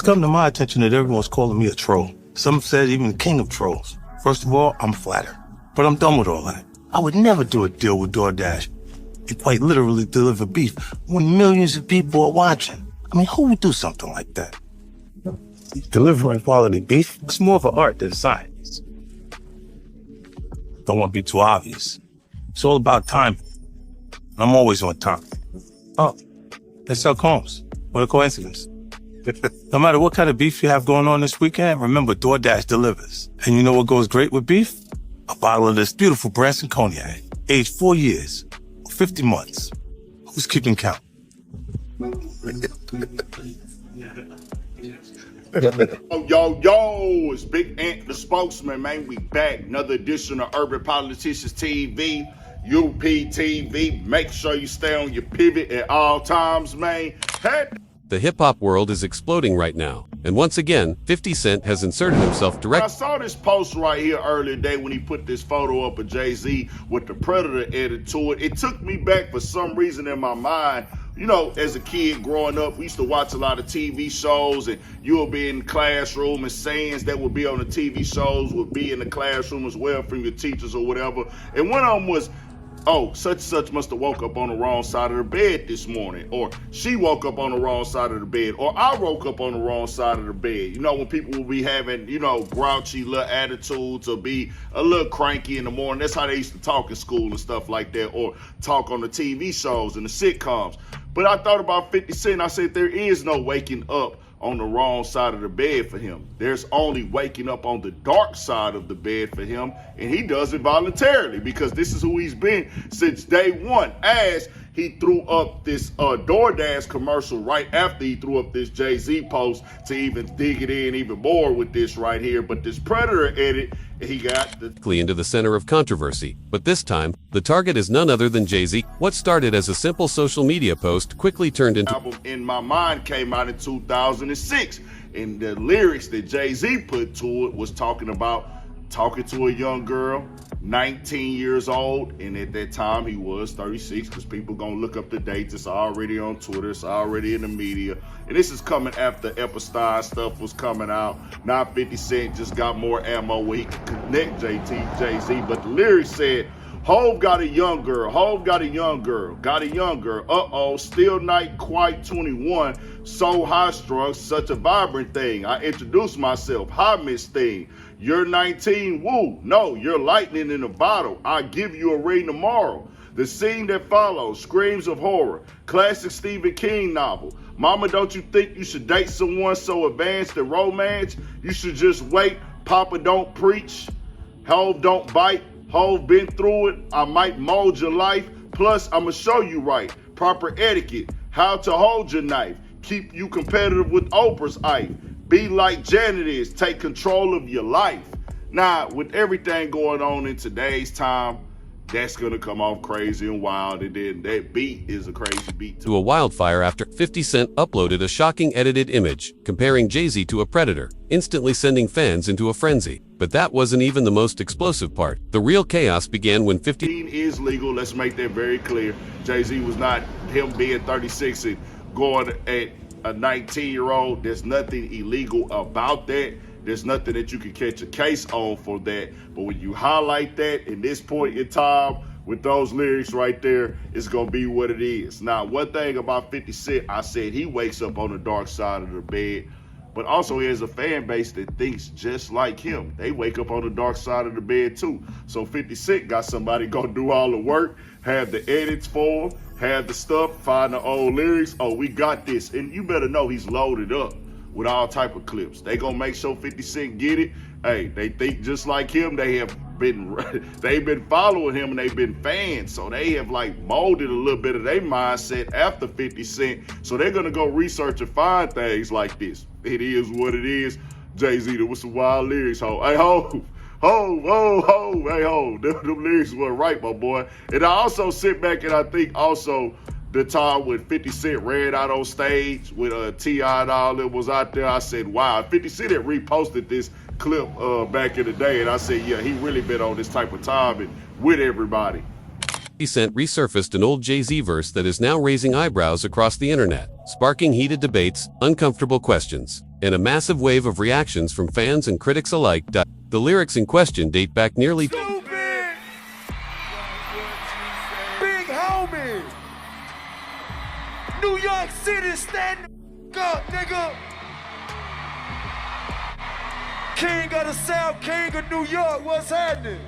It's come to my attention that everyone's calling me a troll. Some said even the king of trolls. First of all, I'm flattered. But I'm done with all that. I would never do a deal with DoorDash and quite literally deliver beef when millions of people are watching. I mean, who would do something like that? Delivering quality beef, it's more of an art than a science. Don't want to be too obvious. It's all about time. I'm always on time. Oh, they sell Combs. What a coincidence. No matter what kind of beef you have going on this weekend, remember DoorDash delivers. And you know what goes great with beef? A bottle of this beautiful Branson Cognac, aged 4 years, 50 months. Who's keeping count? Yo, it's Big Ant, the spokesman, man. We back. Another edition of Urban Politicians TV, UPTV. Make sure you stay on your pivot at all times, man. Hey. The hip-hop world is exploding right now, and once again, 50 Cent has inserted himself directly. I saw this post right here earlier today when he put this photo up of Jay-Z with the Predator edit to it. It took me back for some reason in my mind. You know, as a kid growing up, we used to watch a lot of TV shows, and you'll be in the classroom, and sayings that would be on the TV shows would be in the classroom as well from your teachers or whatever. And one of them was, oh, such and such must have woke up on the wrong side of the bed this morning, or she woke up on the wrong side of the bed, or I woke up on the wrong side of the bed. You know, when people will be having, you know, grouchy little attitudes or be a little cranky in the morning. That's how they used to talk in school and stuff like that, or talk on the TV shows and the sitcoms. But I thought about 50 Cent. I said there is no waking up on the wrong side of the bed for him. There's only waking up on the dark side of the bed for him, and he does it voluntarily because this is who he's been since day one, as he threw up this DoorDash commercial right after he threw up this Jay-Z post to even dig it in even more with this right here. But this Predator edit, he got into the center of controversy. But this time, the target is none other than Jay-Z. What started as a simple social media post quickly turned into album In My Mind came out in 2006. And the lyrics that Jay-Z put to it was talking to a young girl, 19 years old, and at that time he was 36, because people gonna look up the dates. It's already on Twitter, it's already in the media, and this is coming after Epstein stuff was coming out. Now 50 Cent just got more ammo where he can connect Jay-Z, but the lyrics said, Hov got a young girl, got a young girl, still not quite 21, so high-strung, such a vibrant thing. I introduced myself, hi Miss Thing, you're 19, woo, no, you're lightning in a bottle, I'll give you a ring tomorrow. The scene that follows, screams of horror, classic Stephen King novel. Mama, don't you think you should date someone so advanced in romance? You should just wait, Papa don't preach, Hov don't bite. Hov been through it, I might mold your life. Plus, I'ma show you right. Proper etiquette, how to hold your knife. Keep you competitive with Oprah's Ike. Be like Janet is, take control of your life. Now, with everything going on in today's time, that's gonna come off crazy and wild, and then that beat is a crazy beat to a wildfire after 50 Cent uploaded a shocking edited image comparing Jay-Z to a predator, instantly sending fans into a frenzy. But that wasn't even the most explosive part. The real chaos began when 50 is legal. Let's make that very clear. Jay-Z was not him being 36 and going at a 19-year-old. There's nothing illegal about that. There's nothing that you can catch a case on for that. But when you highlight that in this point in time with those lyrics right there, it's going to be what it is. Now, one thing about 50 Cent, I said he wakes up on the dark side of the bed, but also he has a fan base that thinks just like him. They wake up on the dark side of the bed too. So 50 Cent got somebody going to do all the work, have the edits for him, have the stuff, find the old lyrics. Oh, we got this. And you better know he's loaded up with all type of clips. They gonna make sure 50 Cent get it. Hey, they think just like him. They've been following him and they've been fans. So they have like molded a little bit of their mindset after 50 Cent. So they're gonna go research and find things like this. It is what it is. Jay-Z, there was some wild lyrics, ho. Hey, ho. Hey, ho. Them lyrics were right, my boy. And I also sit back and I think also the time when 50 Cent ran out on stage with T.I. and all that was out there, I said, wow. 50 Cent had reposted this clip back in the day, and I said, yeah, he really been on this type of time and with everybody. 50 Cent resurfaced an old Jay-Z verse that is now raising eyebrows across the internet. sparking heated debates, uncomfortable questions, and a massive wave of reactions from fans and critics alike. The lyrics in question date back nearly Stupid! Big homie! New York City, stand up, nigga! King of the South, King of New York, what's happening?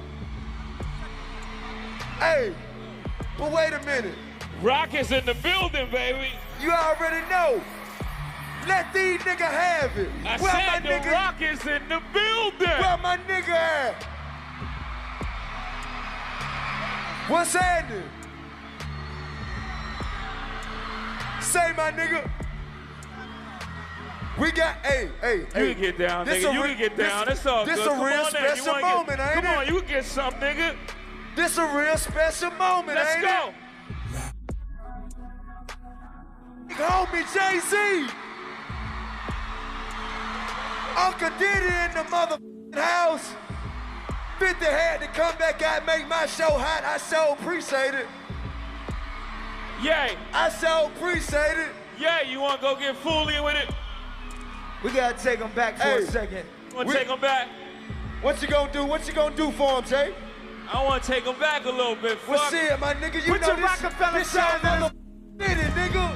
Hey, but wait a minute. Rock is in the building, baby. You already know. Let these niggas have it. I Where said my the nigga, Rock is in the building. where my nigga at? What's happening? Say, my nigga. We got, hey. You can get down, This nigga. a You re- can get down. It's all this good. a Come real on now. special You wanna moment, get, ain't Come on, it? you can get some, nigga. This a real special moment, Let's ain't go. it? Homie Jay-Z. Uncle Diddy in the motherfucking house. 50 had to come back out and make my show hot. I so appreciate it. Yay. I so appreciate it. Yeah, you want to go get fully with it? We gotta take him back for a second. You want to take him back? What you gonna do? What you gonna do for him, Jay? I want to take him back a little bit. Well, Fuck. shit, my nigga, you Put know your this, Rockefeller this your sound in it. motherfucking city, nigga.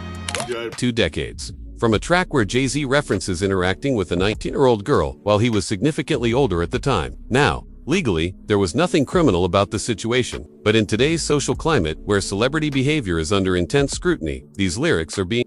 Yeah, 2 decades. From a track where Jay-Z references interacting with a 19-year-old girl while he was significantly older at the time. Now, legally, there was nothing criminal about the situation, but in today's social climate where celebrity behavior is under intense scrutiny, these lyrics are being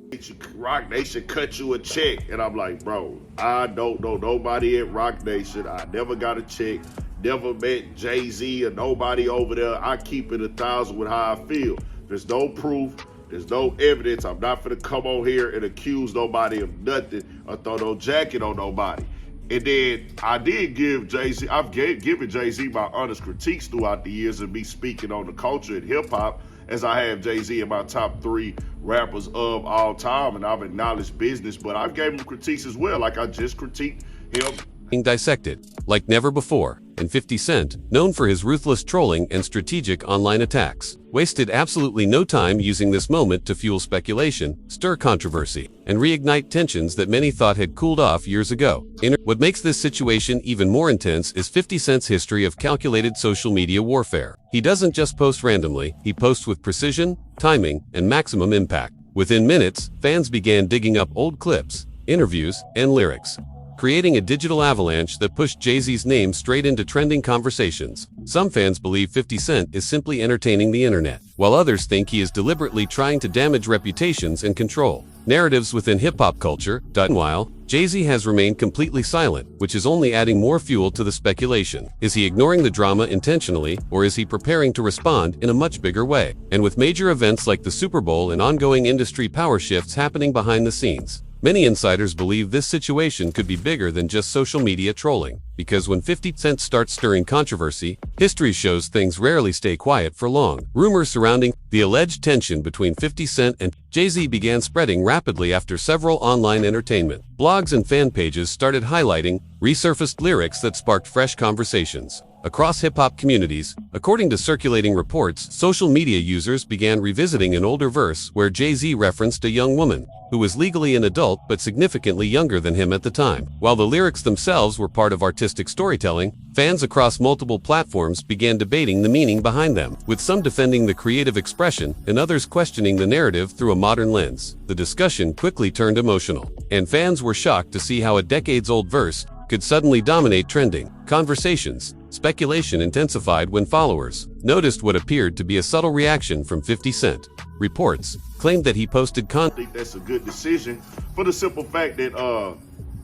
Rock Nation cut you a check. And I'm like, bro, I don't know nobody at Rock Nation. I never got a check. Never met Jay-Z or nobody over there. I keep it 1,000 with how I feel. There's no proof. There's no evidence. I'm not finna come on here and accuse nobody of nothing or throw no jacket on nobody. And then I did give Jay-Z, I've given Jay-Z my honest critiques throughout the years of me speaking on the culture and hip hop, as I have Jay-Z in my top 3 rappers of all time, and I've acknowledged business, but I've gave him critiques as well, like I just critiqued him. being dissected like never before, and 50 Cent, known for his ruthless trolling and strategic online attacks, wasted absolutely no time using this moment to fuel speculation, stir controversy, and reignite tensions that many thought had cooled off years ago. What makes this situation even more intense is 50 Cent's history of calculated social media warfare. He doesn't just post randomly, he posts with precision, timing, and maximum impact. Within minutes, fans began digging up old clips, interviews, and lyrics, creating a digital avalanche that pushed Jay-Z's name straight into trending conversations. Some fans believe 50 Cent is simply entertaining the internet, while others think he is deliberately trying to damage reputations and control narratives within hip-hop culture. Meanwhile, Jay-Z has remained completely silent, which is only adding more fuel to the speculation. Is he ignoring the drama intentionally, or is he preparing to respond in a much bigger way? And with major events like the Super Bowl and ongoing industry power shifts happening behind the scenes, many insiders believe this situation could be bigger than just social media trolling, because when 50 Cent starts stirring controversy, history shows things rarely stay quiet for long. Rumors surrounding the alleged tension between 50 Cent and Jay-Z began spreading rapidly after several online entertainment blogs and fan pages started highlighting resurfaced lyrics that sparked fresh conversations across hip-hop communities. According to circulating reports, social media users began revisiting an older verse where Jay-Z referenced a young woman who was legally an adult but significantly younger than him at the time. While the lyrics themselves were part of artistic storytelling, fans across multiple platforms began debating the meaning behind them, with some defending the creative expression and others questioning the narrative through a modern lens. The discussion quickly turned emotional, and fans were shocked to see how a decades-old verse could suddenly dominate trending conversations. Speculation intensified when followers noticed what appeared to be a subtle reaction from 50 Cent. Reports claimed that he posted I think that's a good decision for the simple fact that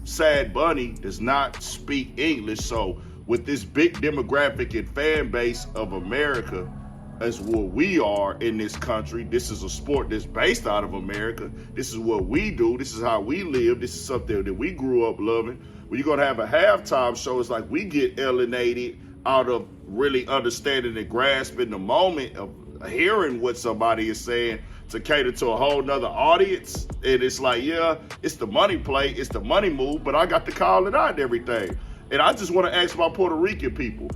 Sad Bunny does not speak English. So with this big demographic and fan base of America as what we are in this country, this is a sport that's based out of America. This is what we do. This is how we live. This is something that we grew up loving. When you're going to have a halftime show, it's like we get alienated out of really understanding and grasping the moment of hearing what somebody is saying to cater to a whole nother audience. And it's like, yeah, it's the money play, it's the money move, but I got to call it out and everything. And I just want to ask my Puerto Rican people,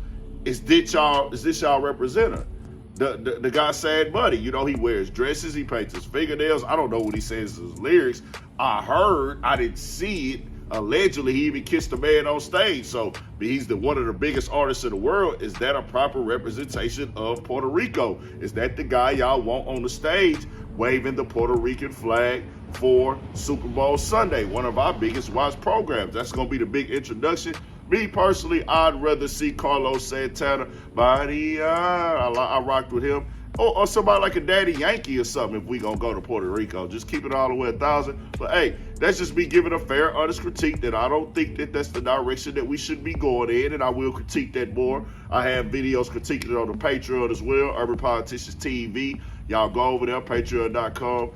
is this y'all representative? the guy Sad Buddy. You know, he wears dresses, he paints his fingernails. I don't know what he says in his lyrics. I heard, I didn't see it. Allegedly, he even kissed a man on stage. So he's one of the biggest artists in the world. Is that a proper representation of Puerto Rico? Is that the guy y'all want on the stage waving the Puerto Rican flag for Super Bowl Sunday, one of our biggest watch programs? That's going to be the big introduction. Me personally, I'd rather see Carlos Santana. I rocked with him. Or somebody like a Daddy Yankee or something if we gonna go to Puerto Rico. Just keep it all the way 1,000. But hey, that's just me giving a fair, honest critique that I don't think that that's the direction that we should be going in, and I will critique that more. I have videos critiquing it on the Patreon as well, Urban Politicians TV. Y'all go over there, patreon.com.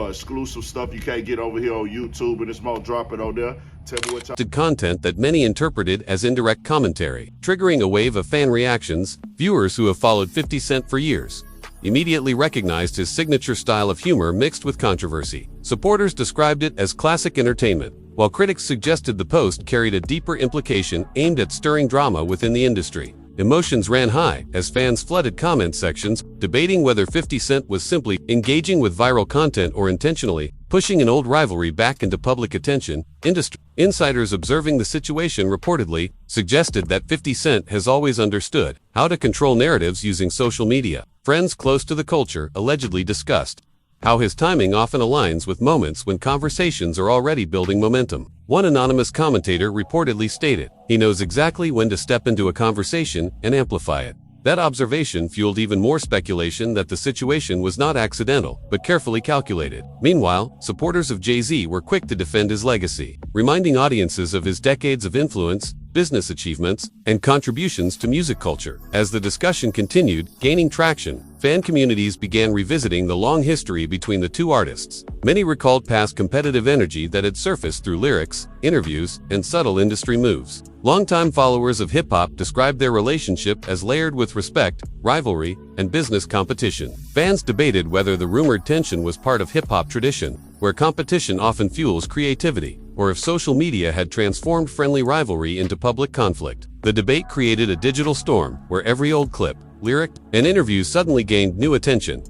Exclusive stuff you can't get over here on YouTube, and it's more dropping on there. Tell me what y'all... Content that many interpreted as indirect commentary, triggering a wave of fan reactions. Viewers who have followed 50 Cent for years immediately recognized his signature style of humor mixed with controversy. Supporters described it as classic entertainment, while critics suggested the post carried a deeper implication aimed at stirring drama within the industry. Emotions ran high as fans flooded comment sections, debating whether 50 Cent was simply engaging with viral content or intentionally pushing an old rivalry back into public attention. Industry insiders observing the situation reportedly suggested that 50 Cent has always understood how to control narratives using social media. Friends close to the culture allegedly discussed how his timing often aligns with moments when conversations are already building momentum. One anonymous commentator reportedly stated, "He knows exactly when to step into a conversation and amplify it." That observation fueled even more speculation that the situation was not accidental, but carefully calculated. Meanwhile, supporters of Jay-Z were quick to defend his legacy, reminding audiences of his decades of influence, business achievements, and contributions to music culture. As the discussion continued, gaining traction, fan communities began revisiting the long history between the two artists. Many recalled past competitive energy that had surfaced through lyrics, interviews, and subtle industry moves. Longtime followers of hip-hop described their relationship as layered with respect, rivalry, and business competition. Fans debated whether the rumored tension was part of hip-hop tradition, where competition often fuels creativity, or if social media had transformed friendly rivalry into public conflict. The debate created a digital storm where every old clip, lyric, and interview suddenly gained new attention.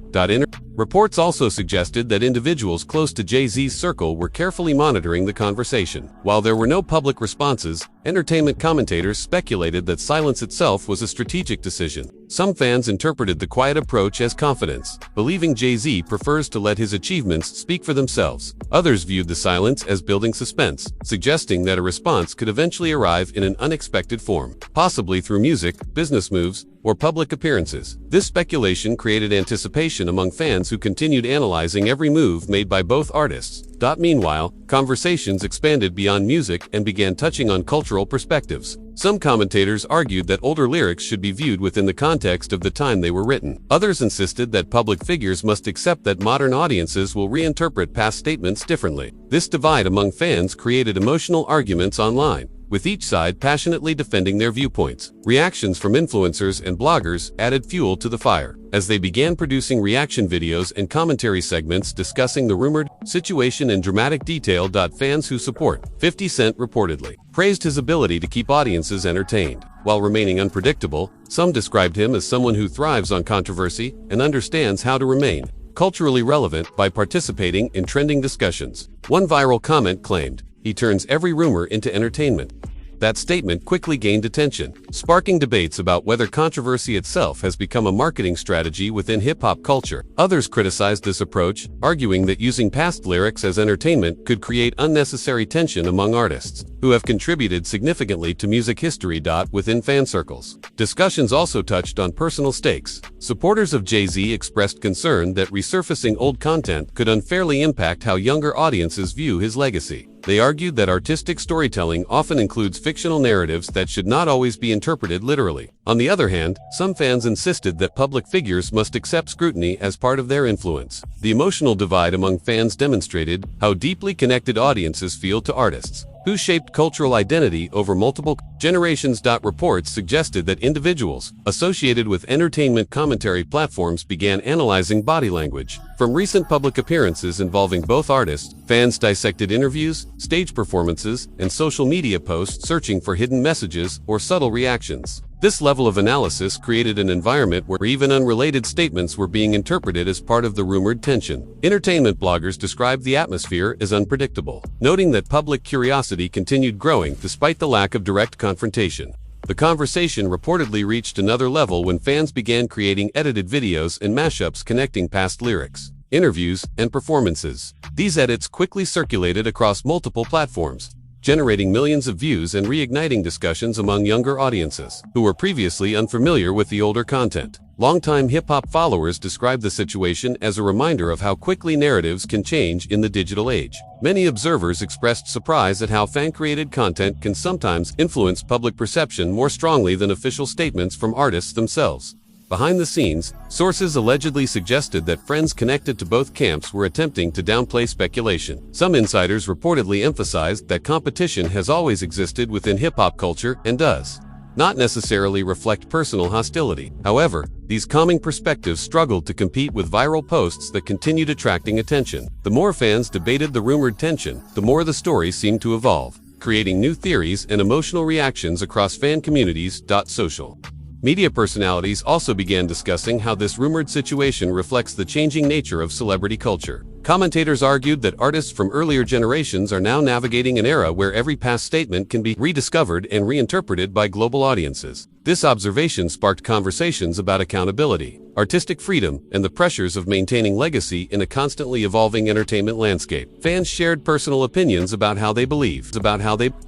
Reports also suggested that individuals close to Jay-Z's circle were carefully monitoring the conversation. While there were no public responses, entertainment commentators speculated that silence itself was a strategic decision. Some fans interpreted the quiet approach as confidence, believing Jay-Z prefers to let his achievements speak for themselves. Others viewed the silence as building suspense, suggesting that a response could eventually arrive in an unexpected form, possibly through music, business moves, or public appearances. This speculation created anticipation among fans who continued analyzing every move made by both artists. Meanwhile, conversations expanded beyond music and began touching on cultural perspectives. Some commentators argued that older lyrics should be viewed within the context of the time they were written. Others insisted that public figures must accept that modern audiences will reinterpret past statements differently. This divide among fans created emotional arguments online, with each side passionately defending their viewpoints. Reactions from influencers and bloggers added fuel to the fire, as they began producing reaction videos and commentary segments discussing the rumored situation in dramatic detail. Fans who support 50 Cent reportedly praised his ability to keep audiences entertained. While remaining unpredictable, some described him as someone who thrives on controversy and understands how to remain culturally relevant by participating in trending discussions. One viral comment claimed, "He turns every rumor into entertainment." That statement quickly gained attention, sparking debates about whether controversy itself has become a marketing strategy within hip-hop culture. Others criticized this approach, arguing that using past lyrics as entertainment could create unnecessary tension among artists who have contributed significantly to music history. Within fan circles, discussions also touched on personal stakes. Supporters of Jay-Z expressed concern that resurfacing old content could unfairly impact how younger audiences view his legacy. They argued that artistic storytelling often includes fictional narratives that should not always be interpreted literally. On the other hand, some fans insisted that public figures must accept scrutiny as part of their influence. The emotional divide among fans demonstrated how deeply connected audiences feel to artists who shaped cultural identity over multiple generations. Reports suggested that individuals associated with entertainment commentary platforms began analyzing body language. From recent public appearances involving both artists, fans dissected interviews, stage performances, and social media posts searching for hidden messages or subtle reactions. This level of analysis created an environment where even unrelated statements were being interpreted as part of the rumored tension. Entertainment bloggers described the atmosphere as unpredictable, noting that public curiosity continued growing despite the lack of direct confrontation. The conversation reportedly reached another level when fans began creating edited videos and mashups connecting past lyrics, interviews, and performances. These edits quickly circulated across multiple platforms, generating millions of views and reigniting discussions among younger audiences who were previously unfamiliar with the older content. Longtime hip-hop followers describe the situation as a reminder of how quickly narratives can change in the digital age. Many observers expressed surprise at how fan-created content can sometimes influence public perception more strongly than official statements from artists themselves. Behind the scenes, sources allegedly suggested that friends connected to both camps were attempting to downplay speculation. Some insiders reportedly emphasized that competition has always existed within hip-hop culture and does not necessarily reflect personal hostility. However, these calming perspectives struggled to compete with viral posts that continued attracting attention. The more fans debated the rumored tension, the more the story seemed to evolve, creating new theories and emotional reactions across fan communities. Social media personalities also began discussing how this rumored situation reflects the changing nature of celebrity culture. Commentators argued that artists from earlier generations are now navigating an era where every past statement can be rediscovered and reinterpreted by global audiences. This observation sparked conversations about accountability, artistic freedom, and the pressures of maintaining legacy in a constantly evolving entertainment landscape. Fans shared personal opinions about how they believe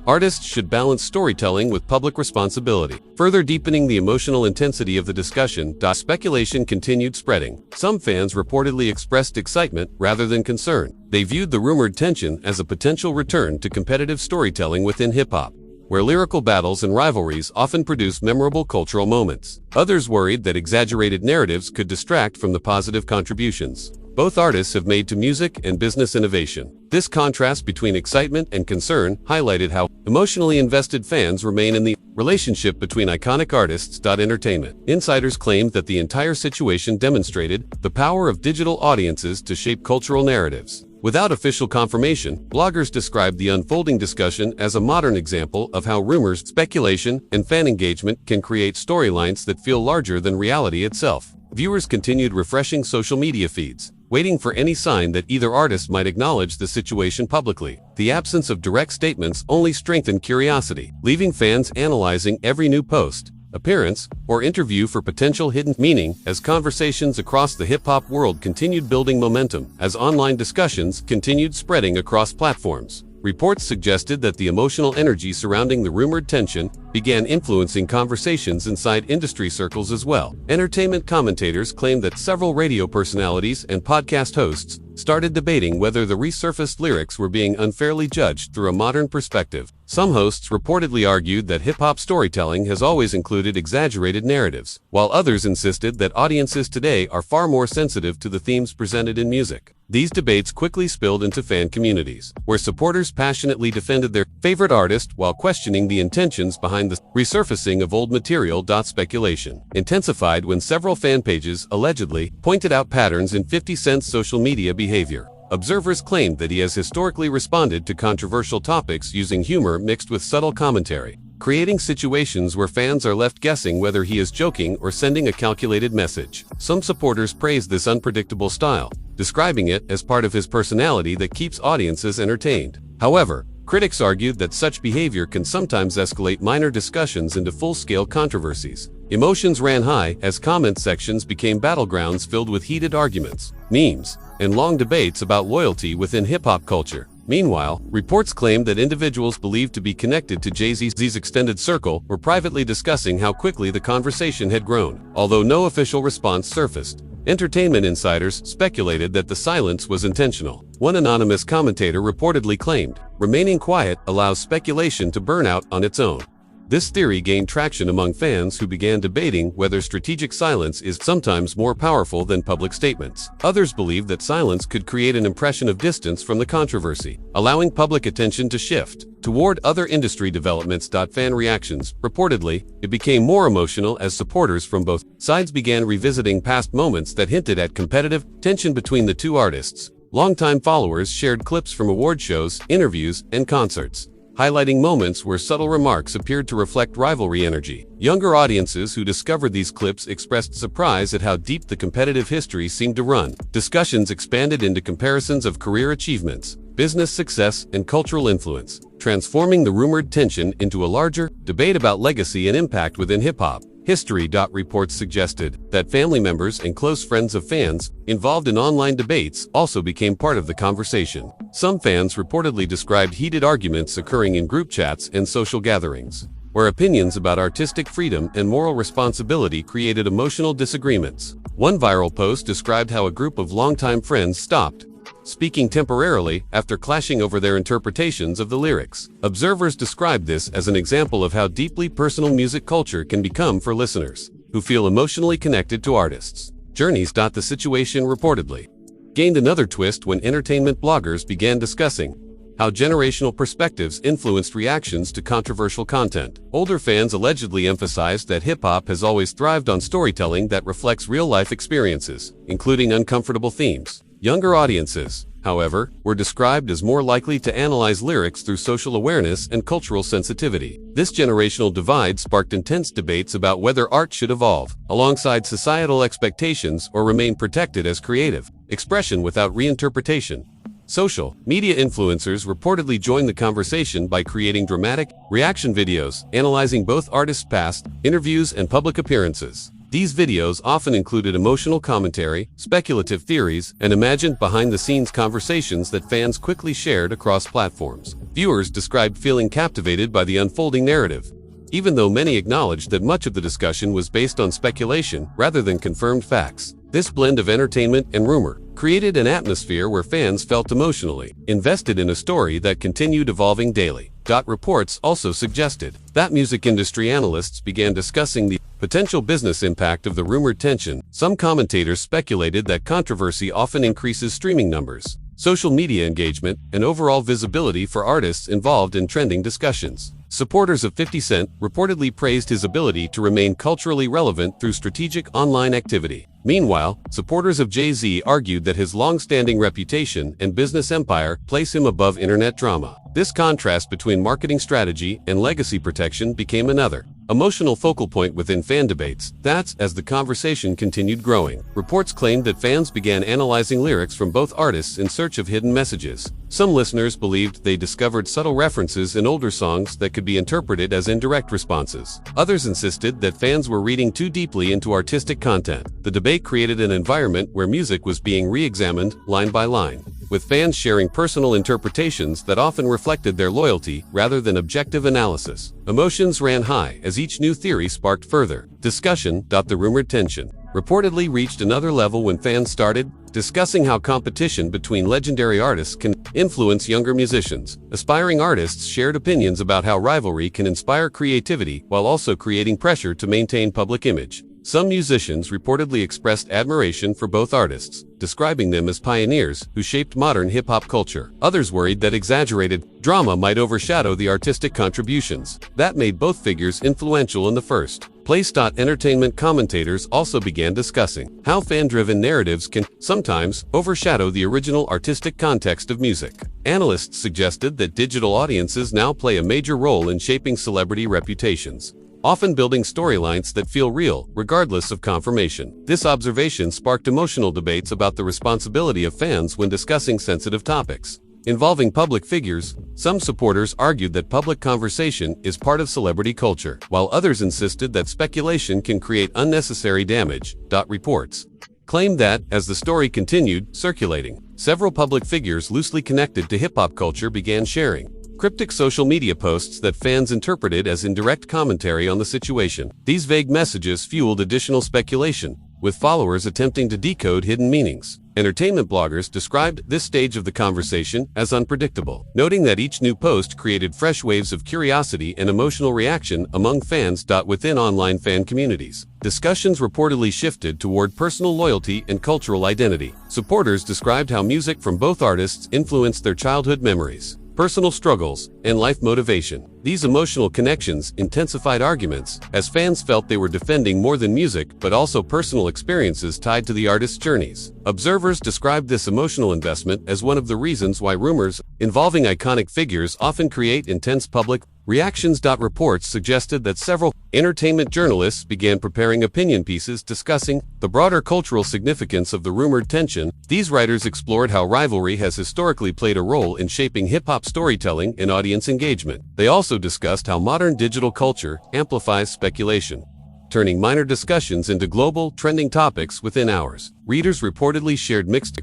artists should balance storytelling with public responsibility, further deepening the emotional intensity of the discussion. Speculation continued spreading. Some fans reportedly expressed excitement rather than concern. They viewed the rumored tension as a potential return to competitive storytelling within hip-hop, where lyrical battles and rivalries often produce memorable cultural moments. Others worried that exaggerated narratives could distract from the positive contributions both artists have made to music and business innovation. This contrast between excitement and concern highlighted how emotionally invested fans remain in the relationship between iconic artists. Entertainment insiders claimed that the entire situation demonstrated the power of digital audiences to shape cultural narratives. Without official confirmation, bloggers described the unfolding discussion as a modern example of how rumors, speculation, and fan engagement can create storylines that feel larger than reality itself. Viewers continued refreshing social media feeds, waiting for any sign that either artist might acknowledge the situation publicly. The absence of direct statements only strengthened curiosity, leaving fans analyzing every new post, appearance, or interview for potential hidden meaning. As conversations across the hip-hop world continued building momentum, as online discussions continued spreading across platforms, reports suggested that the emotional energy surrounding the rumored tension began influencing conversations inside industry circles as well. Entertainment commentators claimed that several radio personalities and podcast hosts started debating whether the resurfaced lyrics were being unfairly judged through a modern perspective. Some hosts reportedly argued that hip-hop storytelling has always included exaggerated narratives, while others insisted that audiences today are far more sensitive to the themes presented in music. These debates quickly spilled into fan communities, where supporters passionately defended their favorite artist while questioning the intentions behind the resurfacing of old material. Speculation intensified when several fan pages allegedly pointed out patterns in 50 Cent's social media behavior. Observers claimed that he has historically responded to controversial topics using humor mixed with subtle commentary, creating situations where fans are left guessing whether he is joking or sending a calculated message. Some supporters praised this unpredictable style, describing it as part of his personality that keeps audiences entertained. However, critics argued that such behavior can sometimes escalate minor discussions into full-scale controversies. Emotions ran high as comment sections became battlegrounds filled with heated arguments, memes, and long debates about loyalty within hip-hop culture. Meanwhile, reports claimed that individuals believed to be connected to Jay-Z's extended circle were privately discussing how quickly the conversation had grown. Although no official response surfaced, entertainment insiders speculated that the silence was intentional. One anonymous commentator reportedly claimed, "Remaining quiet allows speculation to burn out on its own." This theory gained traction among fans who began debating whether strategic silence is sometimes more powerful than public statements. Others believed that silence could create an impression of distance from the controversy, allowing public attention to shift toward other industry developments. Fan reactions, reportedly, it became more emotional as supporters from both sides began revisiting past moments that hinted at competitive tension between the two artists. Longtime followers shared clips from award shows, interviews, and concerts, highlighting moments where subtle remarks appeared to reflect rivalry energy. Younger audiences who discovered these clips expressed surprise at how deep the competitive history seemed to run. Discussions expanded into comparisons of career achievements, business success, and cultural influence, transforming the rumored tension into a larger debate about legacy and impact within hip-hop. History. Reports suggested that family members and close friends of fans involved in online debates also became part of the conversation. Some fans reportedly described heated arguments occurring in group chats and social gatherings, where opinions about artistic freedom and moral responsibility created emotional disagreements. One viral post described how a group of longtime friends stopped speaking temporarily after clashing over their interpretations of the lyrics. Observers described this as an example of how deeply personal music culture can become for listeners who feel emotionally connected to artists. Journeys. The situation reportedly gained another twist when entertainment bloggers began discussing how generational perspectives influenced reactions to controversial content. Older fans allegedly emphasized that hip-hop has always thrived on storytelling that reflects real-life experiences, including uncomfortable themes. Younger audiences, however, were described as more likely to analyze lyrics through social awareness and cultural sensitivity. This generational divide sparked intense debates about whether art should evolve alongside societal expectations or remain protected as creative expression without reinterpretation. Social media influencers reportedly joined the conversation by creating dramatic reaction videos, analyzing both artists' past interviews and public appearances. These videos often included emotional commentary, speculative theories, and imagined behind-the-scenes conversations that fans quickly shared across platforms. Viewers described feeling captivated by the unfolding narrative, even though many acknowledged that much of the discussion was based on speculation rather than confirmed facts. This blend of entertainment and rumor created an atmosphere where fans felt emotionally invested in a story that continued evolving daily. Reports also suggested that music industry analysts began discussing the potential business impact of the rumored tension. Some commentators speculated that controversy often increases streaming numbers, social media engagement, and overall visibility for artists involved in trending discussions. Supporters of 50 Cent reportedly praised his ability to remain culturally relevant through strategic online activity. Meanwhile, supporters of Jay-Z argued that his long-standing reputation and business empire place him above internet drama. This contrast between marketing strategy and legacy protection became another emotional focal point within fan debates. As the conversation continued growing, reports claimed that fans began analyzing lyrics from both artists in search of hidden messages. Some listeners believed they discovered subtle references in older songs that could be interpreted as indirect responses. Others insisted that fans were reading too deeply into artistic content. The debate created an environment where music was being re-examined line by line, with fans sharing personal interpretations that often reflected their loyalty rather than objective analysis. Emotions ran high as each new theory sparked further discussion. The rumored tension reportedly reached another level when fans started discussing how competition between legendary artists can influence younger musicians. Aspiring artists shared opinions about how rivalry can inspire creativity while also creating pressure to maintain public image. Some musicians reportedly expressed admiration for both artists, describing them as pioneers who shaped modern hip-hop culture. Others worried that exaggerated drama might overshadow the artistic contributions that made both figures influential in the first place. Entertainment commentators also began discussing how fan-driven narratives can sometimes overshadow the original artistic context of music. Analysts suggested that digital audiences now play a major role in shaping celebrity reputations, often building storylines that feel real, regardless of confirmation. This observation sparked emotional debates about the responsibility of fans when discussing sensitive topics involving public figures. Some supporters argued that public conversation is part of celebrity culture, while others insisted that speculation can create unnecessary damage. Reports claimed that, as the story continued circulating, several public figures loosely connected to hip-hop culture began sharing cryptic social media posts that fans interpreted as indirect commentary on the situation. These vague messages fueled additional speculation, with followers attempting to decode hidden meanings. Entertainment bloggers described this stage of the conversation as unpredictable, noting that each new post created fresh waves of curiosity and emotional reaction among fans. Within online fan communities, discussions reportedly shifted toward personal loyalty and cultural identity. Supporters described how music from both artists influenced their childhood memories, personal struggles, and life motivation. These emotional connections intensified arguments, as fans felt they were defending more than music but also personal experiences tied to the artist's journeys. Observers described this emotional investment as one of the reasons why rumors involving iconic figures often create intense public reactions. Reports suggested that several entertainment journalists began preparing opinion pieces discussing the broader cultural significance of the rumored tension. These writers explored how rivalry has historically played a role in shaping hip-hop storytelling and audience engagement. They also discussed how modern digital culture amplifies speculation, turning minor discussions into global, trending topics within hours. Readers reportedly shared mixed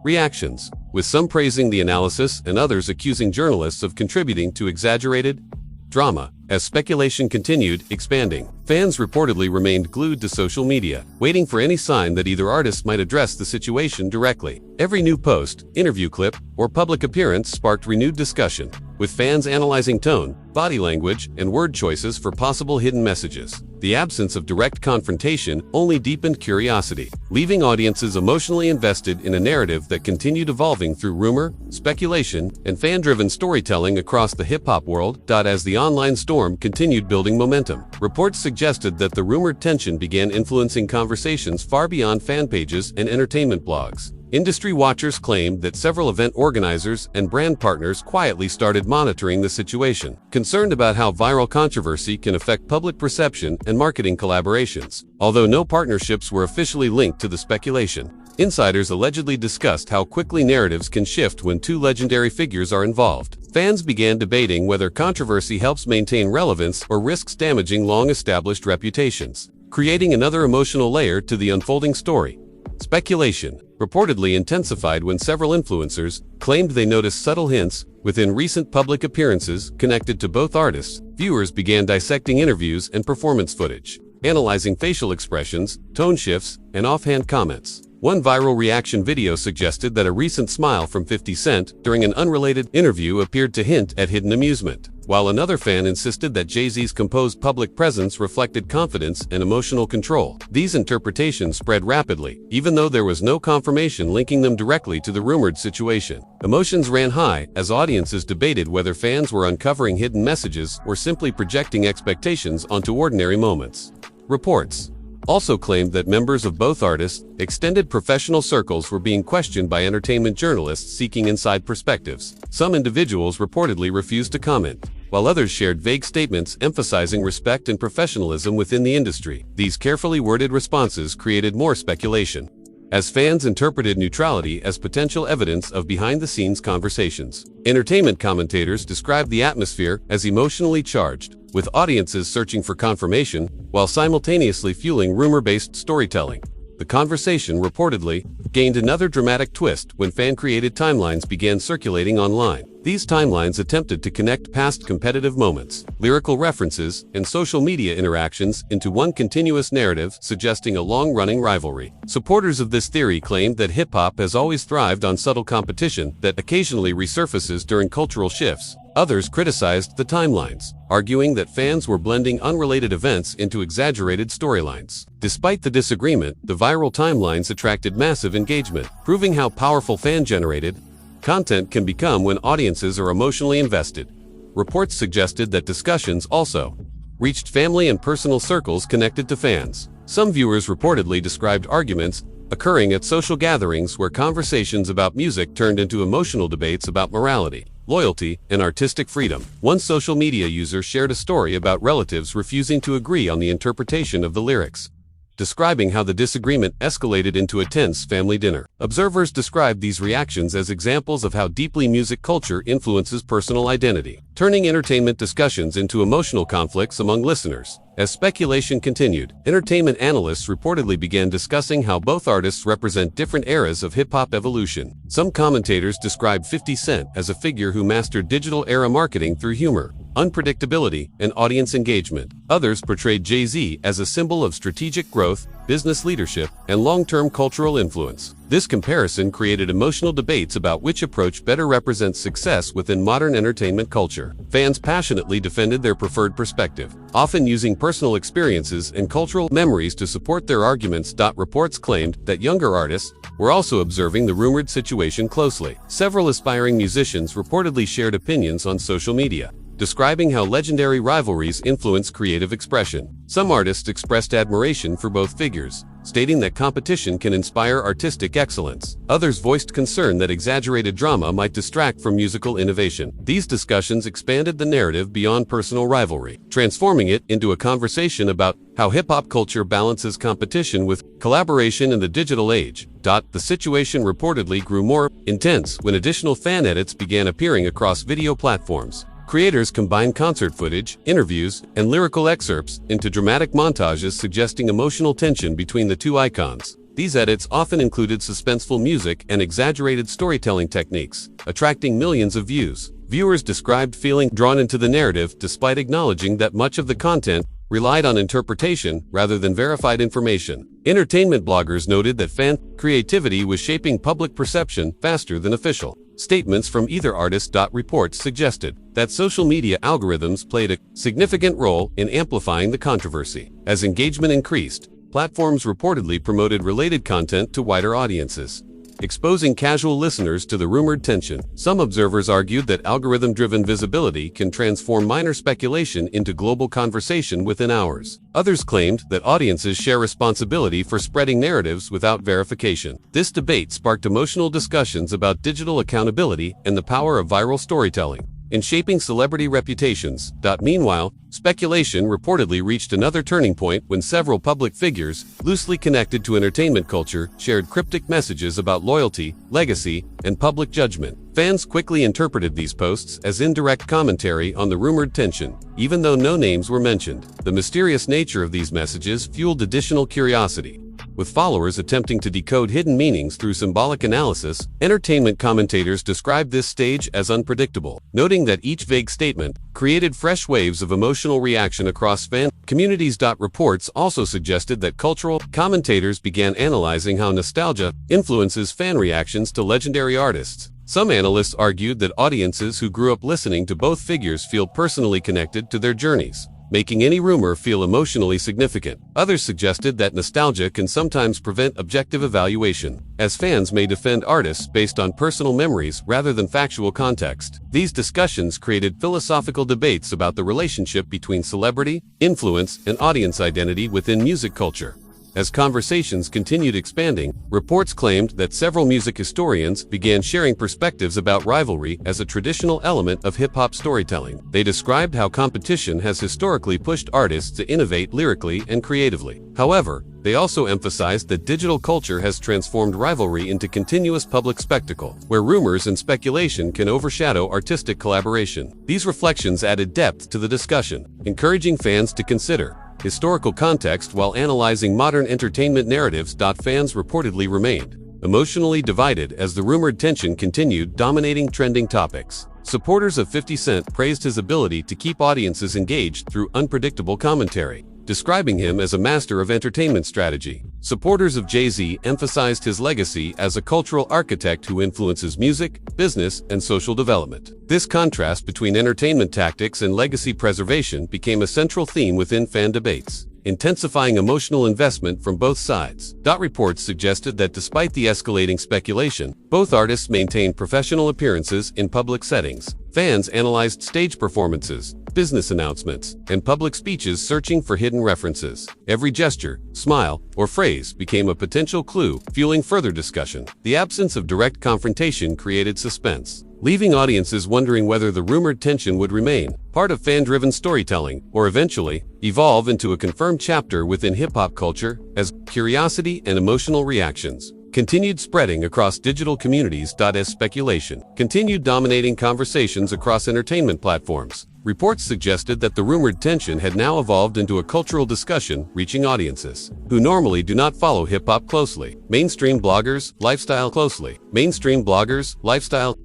reactions, with some praising the analysis and others accusing journalists of contributing to exaggerated drama. As speculation continued expanding, fans reportedly remained glued to social media, waiting for any sign that either artist might address the situation directly. Every new post, interview clip, or public appearance sparked renewed discussion, with fans analyzing tone, body language, and word choices for possible hidden messages. The absence of direct confrontation only deepened curiosity, leaving audiences emotionally invested in a narrative that continued evolving through rumor, speculation, and fan-driven storytelling across the hip-hop world. As the online storm continued building momentum, reports suggested that the rumored tension began influencing conversations far beyond fan pages and entertainment blogs. Industry watchers claimed that several event organizers and brand partners quietly started monitoring the situation, concerned about how viral controversy can affect public perception and marketing collaborations. Although no partnerships were officially linked to the speculation, insiders allegedly discussed how quickly narratives can shift when two legendary figures are involved. Fans began debating whether controversy helps maintain relevance or risks damaging long-established reputations, creating another emotional layer to the unfolding story. Speculation reportedly intensified when several influencers claimed they noticed subtle hints within recent public appearances connected to both artists. Viewers began dissecting interviews and performance footage, analyzing facial expressions, tone shifts, and offhand comments. One viral reaction video suggested that a recent smile from 50 Cent during an unrelated interview appeared to hint at hidden amusement, while another fan insisted that Jay-Z's composed public presence reflected confidence and emotional control. These interpretations spread rapidly, even though there was no confirmation linking them directly to the rumored situation. Emotions ran high as audiences debated whether fans were uncovering hidden messages or simply projecting expectations onto ordinary moments. Reports also claimed that members of both artists' extended professional circles were being questioned by entertainment journalists seeking inside perspectives. Some individuals reportedly refused to comment, while others shared vague statements emphasizing respect and professionalism within the industry. These carefully worded responses created more speculation, as fans interpreted neutrality as potential evidence of behind-the-scenes conversations. Entertainment commentators described the atmosphere as emotionally charged, with audiences searching for confirmation while simultaneously fueling rumor-based storytelling. The conversation reportedly gained another dramatic twist when fan-created timelines began circulating online. These timelines attempted to connect past competitive moments, lyrical references, and social media interactions into one continuous narrative, suggesting a long-running rivalry. Supporters of this theory claimed that hip-hop has always thrived on subtle competition that occasionally resurfaces during cultural shifts. Others criticized the timelines, arguing that fans were blending unrelated events into exaggerated storylines. Despite the disagreement, the viral timelines attracted massive engagement, proving how powerful fan-generated content can become when audiences are emotionally invested. Reports suggested that discussions also reached family and personal circles connected to fans. Some viewers reportedly described arguments occurring at social gatherings where conversations about music turned into emotional debates about morality, loyalty, and artistic freedom. One social media user shared a story about relatives refusing to agree on the interpretation of the lyrics, describing how the disagreement escalated into a tense family dinner. Observers described these reactions as examples of how deeply music culture influences personal identity, turning entertainment discussions into emotional conflicts among listeners. As speculation continued, entertainment analysts reportedly began discussing how both artists represent different eras of hip-hop evolution. Some commentators described 50 Cent as a figure who mastered digital era marketing through humor, unpredictability, and audience engagement. Others portrayed Jay-Z as a symbol of strategic growth, business leadership, and long-term cultural influence. This comparison created emotional debates about which approach better represents success within modern entertainment culture. Fans passionately defended their preferred perspective, often using personal experiences and cultural memories to support their arguments. Reports claimed that younger artists were also observing the rumored situation closely. Several aspiring musicians reportedly shared opinions on social media, describing how legendary rivalries influence creative expression. Some artists expressed admiration for both figures, stating that competition can inspire artistic excellence. Others voiced concern that exaggerated drama might distract from musical innovation. These discussions expanded the narrative beyond personal rivalry, transforming it into a conversation about how hip-hop culture balances competition with collaboration in the digital age. The situation reportedly grew more intense when additional fan edits began appearing across video platforms. Creators combined concert footage, interviews, and lyrical excerpts into dramatic montages suggesting emotional tension between the two icons. These edits often included suspenseful music and exaggerated storytelling techniques, attracting millions of views. Viewers described feeling drawn into the narrative despite acknowledging that much of the content relied on interpretation rather than verified information. Entertainment bloggers noted that fan creativity was shaping public perception faster than official statements from either artist. Reports suggested that social media algorithms played a significant role in amplifying the controversy. As engagement increased, platforms reportedly promoted related content to wider audiences, exposing casual listeners to the rumored tension. Some observers argued that algorithm-driven visibility can transform minor speculation into global conversation within hours. Others claimed that audiences share responsibility for spreading narratives without verification. This debate sparked emotional discussions about digital accountability and the power of viral storytelling in shaping celebrity reputations. Meanwhile, speculation reportedly reached another turning point when several public figures, loosely connected to entertainment culture, shared cryptic messages about loyalty, legacy, and public judgment. Fans quickly interpreted these posts as indirect commentary on the rumored tension, even though no names were mentioned. The mysterious nature of these messages fueled additional curiosity, with followers attempting to decode hidden meanings through symbolic analysis. Entertainment commentators described this stage as unpredictable, noting that each vague statement created fresh waves of emotional reaction across fan communities. Reports also suggested that cultural commentators began analyzing how nostalgia influences fan reactions to legendary artists. Some analysts argued that audiences who grew up listening to both figures feel personally connected to their journeys, making any rumor feel emotionally significant. Others suggested that nostalgia can sometimes prevent objective evaluation, as fans may defend artists based on personal memories rather than factual context. These discussions created philosophical debates about the relationship between celebrity, influence, and audience identity within music culture. As conversations continued expanding, reports claimed that several music historians began sharing perspectives about rivalry as a traditional element of hip-hop storytelling. They described how competition has historically pushed artists to innovate lyrically and creatively. However, they also emphasized that digital culture has transformed rivalry into continuous public spectacle, where rumors and speculation can overshadow artistic collaboration. These reflections added depth to the discussion, encouraging fans to consider historical context while analyzing modern entertainment narratives. Fans reportedly remained emotionally divided as the rumored tension continued dominating trending topics. Supporters of 50 Cent praised his ability to keep audiences engaged through unpredictable commentary, describing him as a master of entertainment strategy. Supporters of Jay-Z emphasized his legacy as a cultural architect who influences music, business, and social development. This contrast between entertainment tactics and legacy preservation became a central theme within fan debates, intensifying emotional investment from both sides. Reports suggested that despite the escalating speculation, both artists maintained professional appearances in public settings. Fans analyzed stage performances, business announcements, and public speeches searching for hidden references. Every gesture, smile, or phrase became a potential clue, fueling further discussion. The absence of direct confrontation created suspense, leaving audiences wondering whether the rumored tension would remain part of fan-driven storytelling or eventually evolve into a confirmed chapter within hip-hop culture as curiosity and emotional reactions continued spreading across digital communities. As speculation continued dominating conversations across entertainment platforms, Reports suggested that the rumored tension had now evolved into a cultural discussion reaching audiences who normally do not follow hip-hop closely. Mainstream bloggers, lifestyle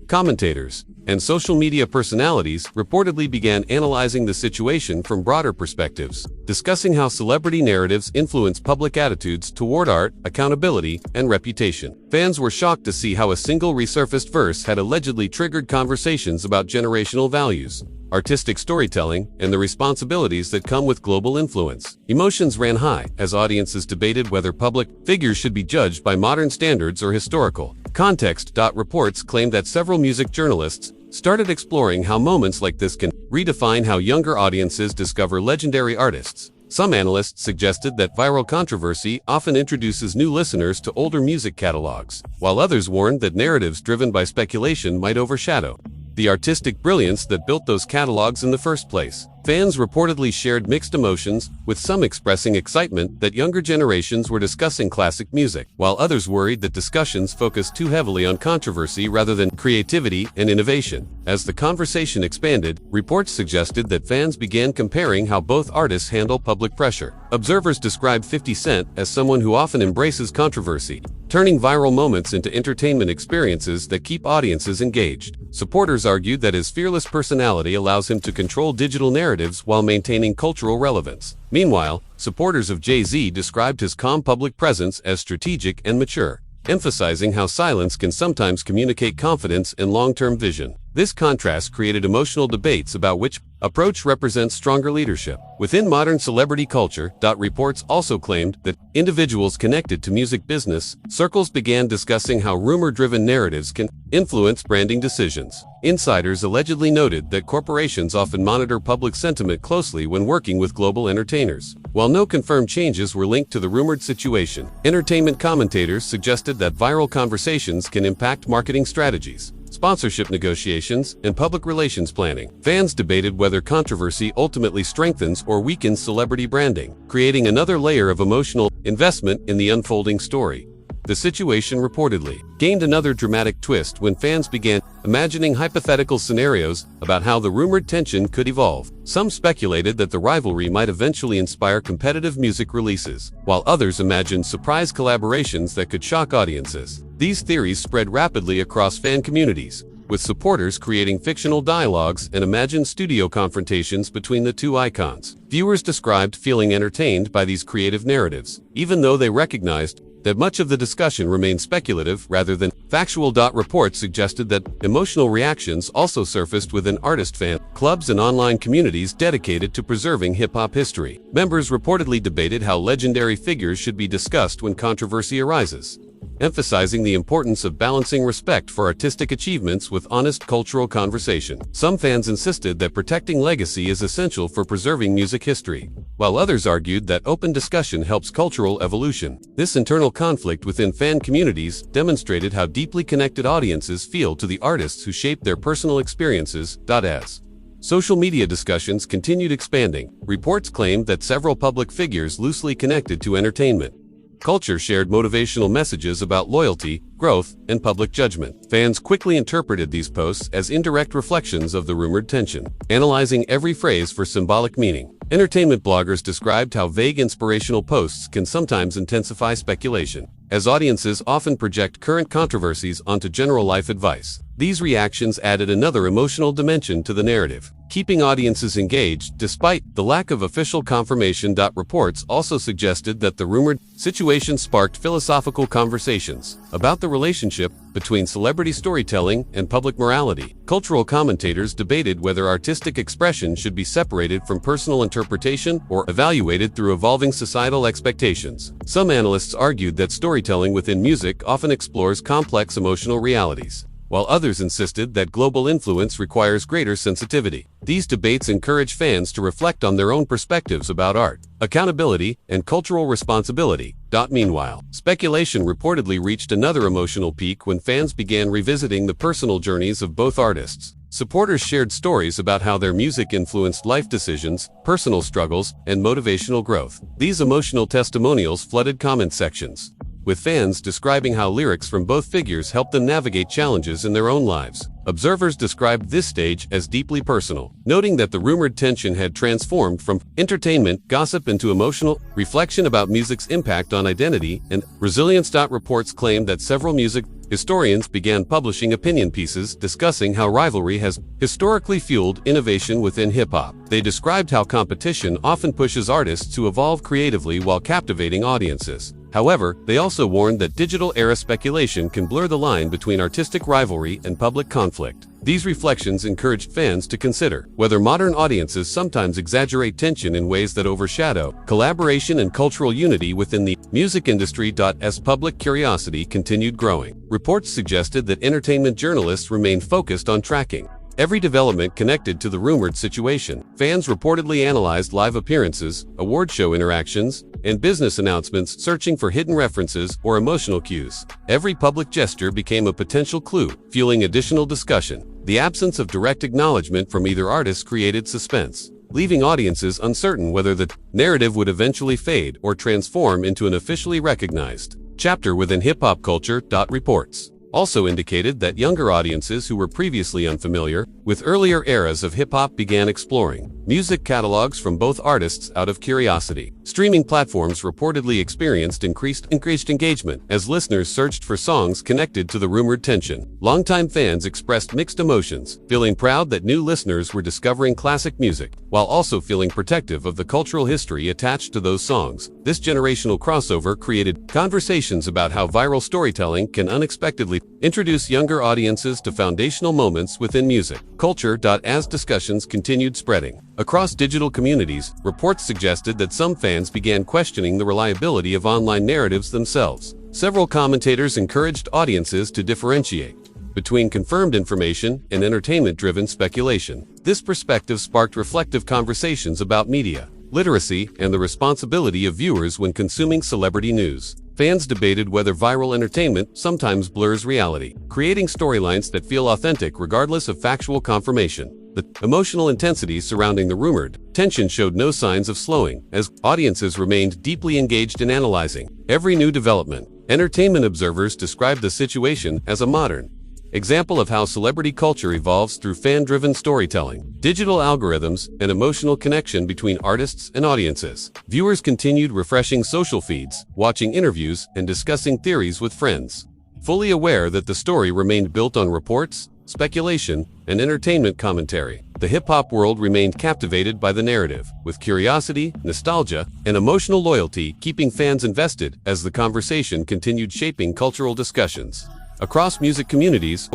commentators, and social media personalities reportedly began analyzing the situation from broader perspectives, discussing how celebrity narratives influence public attitudes toward art, accountability, and reputation. Fans were shocked to see how a single resurfaced verse had allegedly triggered conversations about generational values, artistic storytelling, and the responsibilities that come with global influence. Emotions ran high as audiences debated whether public figures should be judged by modern standards or historical context. Reports claimed that several music journalists started exploring how moments like this can redefine how younger audiences discover legendary artists. Some analysts suggested that viral controversy often introduces new listeners to older music catalogs, while others warned that narratives driven by speculation might overshadow the artistic brilliance that built those catalogs in the first place. Fans reportedly shared mixed emotions, with some expressing excitement that younger generations were discussing classic music, while others worried that discussions focused too heavily on controversy rather than creativity and innovation. As the conversation expanded, reports suggested that fans began comparing how both artists handle public pressure. Observers described 50 Cent as someone who often embraces controversy, turning viral moments into entertainment experiences that keep audiences engaged. Supporters argued that his fearless personality allows him to control digital narratives while maintaining cultural relevance. Meanwhile, supporters of Jay-Z described his calm public presence as strategic and mature, emphasizing how silence can sometimes communicate confidence and long-term vision. This contrast created emotional debates about which approach represents stronger leadership. Within modern celebrity culture, reports also claimed that individuals connected to music business circles began discussing how rumor-driven narratives can influence branding decisions. Insiders allegedly noted that corporations often monitor public sentiment closely when working with global entertainers. While no confirmed changes were linked to the rumored situation, entertainment commentators suggested that viral conversations can impact marketing strategies, sponsorship negotiations, and public relations planning. Fans debated whether controversy ultimately strengthens or weakens celebrity branding, creating another layer of emotional investment in the unfolding story. The situation reportedly gained another dramatic twist when fans began imagining hypothetical scenarios about how the rumored tension could evolve. Some speculated that the rivalry might eventually inspire competitive music releases, while others imagined surprise collaborations that could shock audiences. These theories spread rapidly across fan communities, with supporters creating fictional dialogues and imagined studio confrontations between the two icons. Viewers described feeling entertained by these creative narratives, even though they recognized that much of the discussion remained speculative rather than factual. Reports suggested that emotional reactions also surfaced within artist fan clubs and online communities dedicated to preserving hip-hop history. Members reportedly debated how legendary figures should be discussed when controversy arises, emphasizing the importance of balancing respect for artistic achievements with honest cultural conversation. Some fans insisted that protecting legacy is essential for preserving music history, while others argued that open discussion helps cultural evolution. This internal conflict within fan communities demonstrated how deeply connected audiences feel to the artists who shaped their personal experiences. As social media discussions continued expanding, reports claimed that several public figures loosely connected to entertainment culture shared motivational messages about loyalty, growth, and public judgment. Fans quickly interpreted these posts as indirect reflections of the rumored tension, analyzing every phrase for symbolic meaning. Entertainment bloggers described how vague inspirational posts can sometimes intensify speculation, as audiences often project current controversies onto general life advice. These reactions added another emotional dimension to the narrative, keeping audiences engaged despite the lack of official confirmation. Reports also suggested that the rumored situation sparked philosophical conversations about the relationship between celebrity storytelling and public morality. Cultural commentators debated whether artistic expression should be separated from personal interpretation or evaluated through evolving societal expectations. Some analysts argued that storytelling within music often explores complex emotional realities, while others insisted that global influence requires greater sensitivity. These debates encourage fans to reflect on their own perspectives about art, accountability, and cultural responsibility. Meanwhile, speculation reportedly reached another emotional peak when fans began revisiting the personal journeys of both artists. Supporters shared stories about how their music influenced life decisions, personal struggles, and motivational growth. These emotional testimonials flooded comment sections, with fans describing how lyrics from both figures helped them navigate challenges in their own lives. Observers described this stage as deeply personal, noting that the rumored tension had transformed from entertainment gossip into emotional reflection about music's impact on identity and resilience. Reports claimed that several music historians began publishing opinion pieces discussing how rivalry has historically fueled innovation within hip-hop. They described how competition often pushes artists to evolve creatively while captivating audiences. However, they also warned that digital-era speculation can blur the line between artistic rivalry and public conflict. These reflections encouraged fans to consider whether modern audiences sometimes exaggerate tension in ways that overshadow collaboration and cultural unity within the music industry. As public curiosity continued growing, reports suggested that entertainment journalists remained focused on tracking every development connected to the rumored situation. Fans reportedly analyzed live appearances, award show interactions, and business announcements, searching for hidden references or emotional cues. Every public gesture became a potential clue, fueling additional discussion. The absence of direct acknowledgement from either artist created suspense, leaving audiences uncertain whether the narrative would eventually fade or transform into an officially recognized chapter within hip-hop culture. Reports also indicated that younger audiences who were previously unfamiliar with earlier eras of hip-hop began exploring music catalogs from both artists out of curiosity. Streaming platforms reportedly experienced increased engagement as listeners searched for songs connected to the rumored tension. Longtime fans expressed mixed emotions, feeling proud that new listeners were discovering classic music, while also feeling protective of the cultural history attached to those songs. This generational crossover created conversations about how viral storytelling can unexpectedly introduce younger audiences to foundational moments within music culture. As discussions continued spreading across digital communities, reports suggested that some fans began questioning the reliability of online narratives themselves. Several commentators encouraged audiences to differentiate between confirmed information and entertainment-driven speculation. This perspective sparked reflective conversations about media literacy and the responsibility of viewers when consuming celebrity news. Fans debated whether viral entertainment sometimes blurs reality, creating storylines that feel authentic regardless of factual confirmation. The emotional intensity surrounding the rumored tension showed no signs of slowing, as audiences remained deeply engaged in analyzing every new development. Entertainment observers described the situation as a modern example of how celebrity culture evolves through fan-driven storytelling, digital algorithms, and emotional connection between artists and audiences. Viewers continued refreshing social feeds, watching interviews, and discussing theories with friends, fully aware that the story remained built on reports, speculation, and entertainment commentary. The hip-hop world remained captivated by the narrative, with curiosity, nostalgia, and emotional loyalty keeping fans invested as the conversation continued shaping cultural discussions. Across music communities,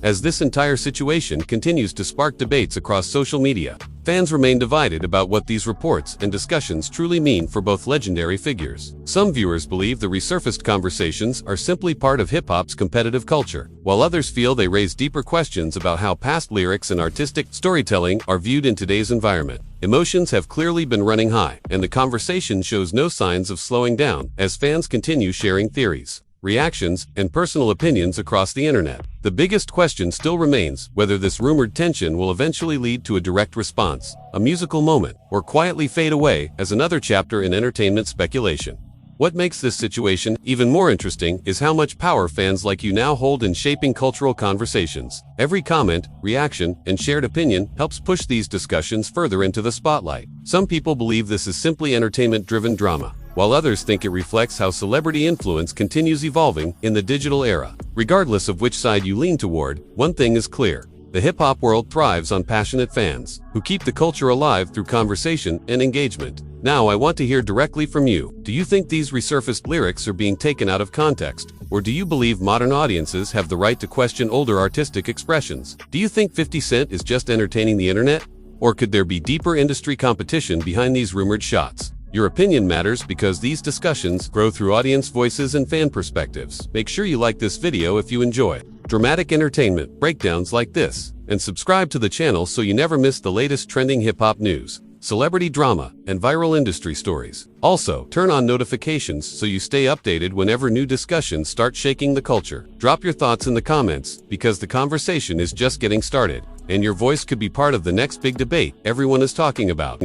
as this entire situation continues to spark debates across social media, fans remain divided about what these reports and discussions truly mean for both legendary figures. Some viewers believe the resurfaced conversations are simply part of hip-hop's competitive culture, while others feel they raise deeper questions about how past lyrics and artistic storytelling are viewed in today's environment. Emotions have clearly been running high, and the conversation shows no signs of slowing down as fans continue sharing theories, reactions, and personal opinions across the internet. The biggest question still remains whether this rumored tension will eventually lead to a direct response, a musical moment, or quietly fade away as another chapter in entertainment speculation. What makes this situation even more interesting is how much power fans like you now hold in shaping cultural conversations. Every comment, reaction, and shared opinion helps push these discussions further into the spotlight. Some people believe this is simply entertainment-driven drama, while others think it reflects how celebrity influence continues evolving in the digital era. Regardless of which side you lean toward, one thing is clear. The hip-hop world thrives on passionate fans who keep the culture alive through conversation and engagement. Now I want to hear directly from you. Do you think these resurfaced lyrics are being taken out of context? Or do you believe modern audiences have the right to question older artistic expressions? Do you think 50 Cent is just entertaining the internet? Or could there be deeper industry competition behind these rumored shots? Your opinion matters because these discussions grow through audience voices and fan perspectives. Make sure you like this video if you enjoy dramatic entertainment breakdowns like this, and subscribe to the channel so you never miss the latest trending hip-hop news, celebrity drama, and viral industry stories. Also, turn on notifications so you stay updated whenever new discussions start shaking the culture. Drop your thoughts in the comments because the conversation is just getting started, and your voice could be part of the next big debate everyone is talking about.